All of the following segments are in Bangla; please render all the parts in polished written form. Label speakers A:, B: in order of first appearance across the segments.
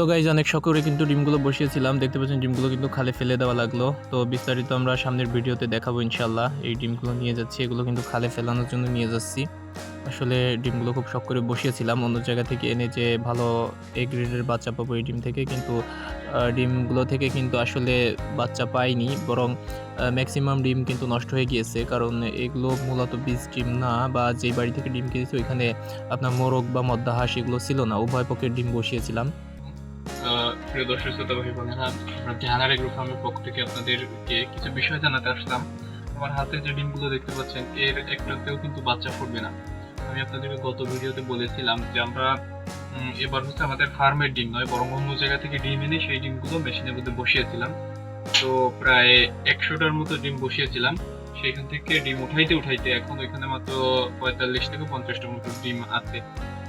A: তো গাইজ অনেক শখ করে কিন্তু ডিমগুলো বসিয়েছিলাম, দেখতে পাচ্ছেন ডিমগুলো কিন্তু খালে ফেলে দেওয়া লাগলো। তো বিস্তারিত আমরা সামনের ভিডিওতে দেখাবো ইনশাল্লাহ। এই ডিমগুলো নিয়ে যাচ্ছি, এগুলো কিন্তু খালে ফেলানোর জন্য নিয়ে যাচ্ছি। আসলে ডিমগুলো খুব শখ করে বসিয়েছিলাম, অন্য জায়গা থেকে এনে যে ভালো এ গ্রেডের বাচ্চা পাবো এই ডিম থেকে, কিন্তু ডিমগুলো থেকে কিন্তু আসলে বাচ্চা পাইনি, বরং ম্যাক্সিমাম ডিম কিন্তু নষ্ট হয়ে গিয়েছে। কারণ এগুলো মূলত বীজ ডিম না, বা যেই বাড়ি থেকে ডিম কিনেছি ওইখানে আপনার মোরগ বা মদ্দা হাঁস এগুলো ছিল না, উভয় পক্ষের ডিম বসিয়েছিলাম।
B: প্রিয় দর্শক শ্রোতা ভাই বোনেরা, আমরা ধ্যানার এগ্রো ফার্মের পক্ষ থেকে আপনাদেরকে কিছু বিষয় জানাতে আসলাম। আমার হাতে যে ডিমগুলো দেখতে পাচ্ছেন, এর একটাতেও কিন্তু বাচ্চা ফুটবে না। আমি আপনাদেরকে গত ভিডিওতে বলেছিলাম যে আমরা এবার হচ্ছে আমাদের ফার্মের ডিম নয়, বরং অন্য জায়গা থেকে ডিম এনে সেই ডিমগুলো মেশিনের মধ্যে বসিয়েছিলাম। তো প্রায় 100টার মতো ডিম বসিয়েছিলাম। সেখান থেকে ডিম উঠাইতে এখন ওইখানে মাত্র 45 থেকে 50টার মতো ডিম আছে।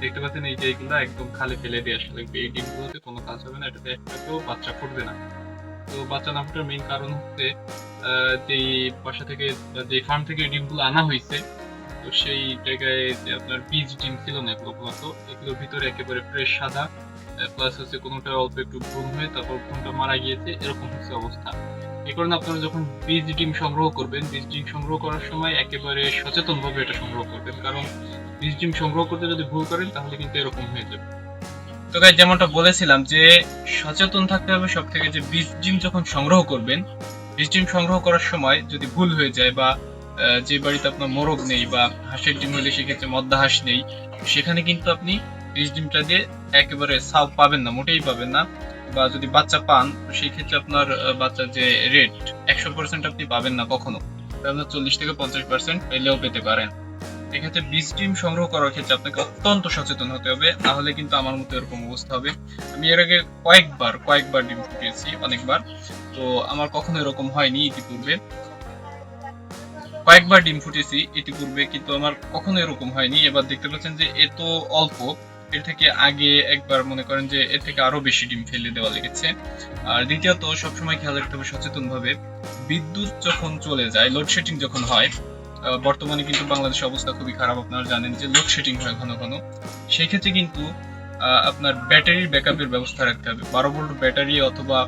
B: দেখতে পাচ্ছেন এই যে এইগুলো একদম খালি ফেলে দিয়ে আসলে এই ডিমগুলোতে কোনো কাজ হবে না, এটাতে একটাতেও বাচ্চা ফুটবে না। তো বাচ্চা না ফোটার মেইন কারণ হচ্ছে যেই বাসা থেকে যে ফার্ম থেকে ডিমগুলো আনা হয়েছে, তো সেই জায়গায় যে আপনার বীজ ডিম ছিল না এগুলো মূলত, এগুলোর ভিতরে একেবারে ফ্রেশ সাদা, প্লাস হচ্ছে কোনোটা অল্প একটু ভ্রূণ হয়ে তারপর ভ্রূণটা মারা গিয়েছে, এরকম হচ্ছে অবস্থা। এই কারণে আপনারা যখন বীজ ডিম সংগ্রহ করবেন, বীজ ডিম সংগ্রহ করার সময় একেবারে সচেতন ভাবে এটা সংগ্রহ করবেন, কারণ বীজ ডিম সংগ্রহ করতে যদি ভুল করেন তাহলে কিন্তু এরকম হয়ে যাবে। তো গাইস, যেমনটা বলেছিলাম যে সচেতন থাকতে হবে সব থেকে, যে বীজ ডিম যখন সংগ্রহ করবেন, বীজ ডিম সংগ্রহ করার সময় যদি ভুল হয়ে যায়, বা যে বাড়িতে আপনার মোরগ নেই বা হাঁসের ডিম হলে সেক্ষেত্রে মদ্দা হাঁস নেই, সেখানে কিন্তু আপনি বীজ ডিমটা দিয়ে একেবারে সাউ পাবেন না, মোটেই পাবেন না। বা যদি বাচ্চা পান, তো সেই ক্ষেত্রে আপনার বাচ্চার যে রেট 100% আপনি পাবেন না কখনো, আপনার 40 থেকে 50% পেলেও পেতে পারেন। এক্ষেত্রে বীজ ডিম সংগ্রহ করার ক্ষেত্রে আপনাকে অত্যন্ত সচেতন হতে হবে, নাহলে কিন্তু আমার মতো এরকম অবস্থা হবে। আমি এর আগে কয়েকবার ডিম ফুটিয়েছি, অনেকবার। তো আমার কখনো এরকম হয়নি ইতিপূর্বে, কয়েকবার ডিম ফুটেছি ইতিপূর্বে, কিন্তু আমার কখনো এরকম হয়নি। এবার দেখতে পাচ্ছেন যে এত অল্প, এর থেকে আগে একবার মনে করেন যে এর থেকে আরো বেশি ডিম ফেলে দেওয়া লেগেছে। আর দ্বিতীয়ত, সবসময় খেয়াল রাখতে হবে সচেতন ভাবে, বিদ্যুৎ যখন চলে যায়, লোডশেডিং যখন হয়, বর্তমানে কিন্তু বাংলাদেশের অবস্থা খুবই খারাপ, আপনারা জানেন যে লোডশেডিং হয় ঘন ঘন। সেই ক্ষেত্রে কিন্তু আপনার ব্যাটারির ব্যাকআপের ব্যবস্থা রাখতে হবে। 12 ভোল্ট ব্যাটারি অথবা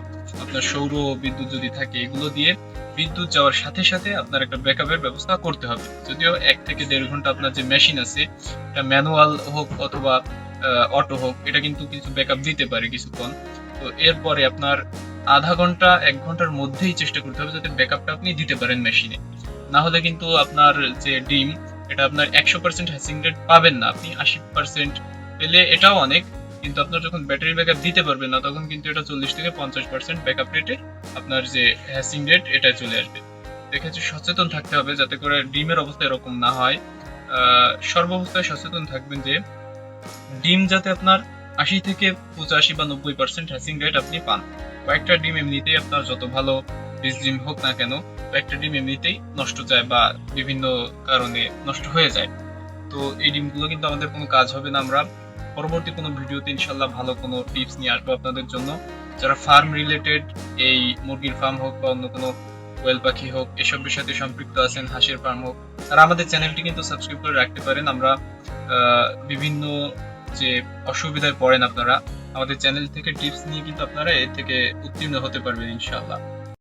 B: আপনার সৌর বিদ্যুৎ যদি থাকে, এগুলো দিয়ে বিদ্যুৎ যাওয়ার সাথে সাথে আপনার একটা ব্যাকআপের ব্যবস্থা করতে হবে। যদিও 1 থেকে 1.5 ঘন্টা আপনার যে মেশিন আছে, এটা ম্যানুয়াল হোক অথবা অটো হোক, এটা কিন্তু কিছু ব্যাকআপ দিতে পারে কিছুক্ষণ। তো এরপরে আপনার আধা ঘন্টা 1 ঘন্টার মধ্যেই চেষ্টা করতে হবে যাতে ব্যাকআপটা আপনি দিতে পারেন মেশিনে। না হলে কিন্তু আপনার যে ডিম, এটা আপনার 100% হ্যাচিং রেট পাবেন না, আপনি 80% পেলে এটাও অনেক। কিন্তু আপনার যখন ব্যাটারি ব্যাকআপ দিতে পারবেন না, তখন কিন্তু এটা 40 থেকে 50% ব্যাকআপ রেটে আপনার যে হ্যাচিং রেট, এটা চলে আসবে। এক্ষেত্রে সচেতন থাকতে হবে যাতে করে ডিমের অবস্থা এরকম না হয়। সর্বাবস্থায় সচেতন থাকবেন যে ডিম যাতে আপনার 80 থেকে 85 বা 90% হ্যাচিং রেট আপনি পান। কয়েকটা ডিম এমনিতেই আপনার যত ভালো বীজ ডিম হোক না কেন, কয়েকটা ডিম এমনিতেই নষ্ট যায় বা বিভিন্ন কারণে নষ্ট হয়ে যায়। তো এই ডিমগুলো কিন্তু আমাদের কোনো কাজ হবে না। আমরা পরবর্তী কোনো ভিডিওতে ইনশাল্লাহ ভালো কোনো টিপস নিয়ে আসবো আপনাদের জন্য। যারা ফার্ম রিলেটেড, এই মুরগির ফার্ম হোক বা অন্য কোনো কোয়েল পাখি হোক, এসবের সাথে সম্পৃক্ত আছেন, হাঁসের ফার্ম হোক, তারা আমাদের চ্যানেলটি কিন্তু সাবস্ক্রাইব করে রাখতে পারেন। আমরা বিভিন্ন যে অসুবিধায় পড়েন আপনারা, আমাদের চ্যানেল থেকে টিপস নিয়ে কিন্তু আপনারা এর থেকে উত্তীর্ণ হতে পারবেন ইনশাআল্লাহ।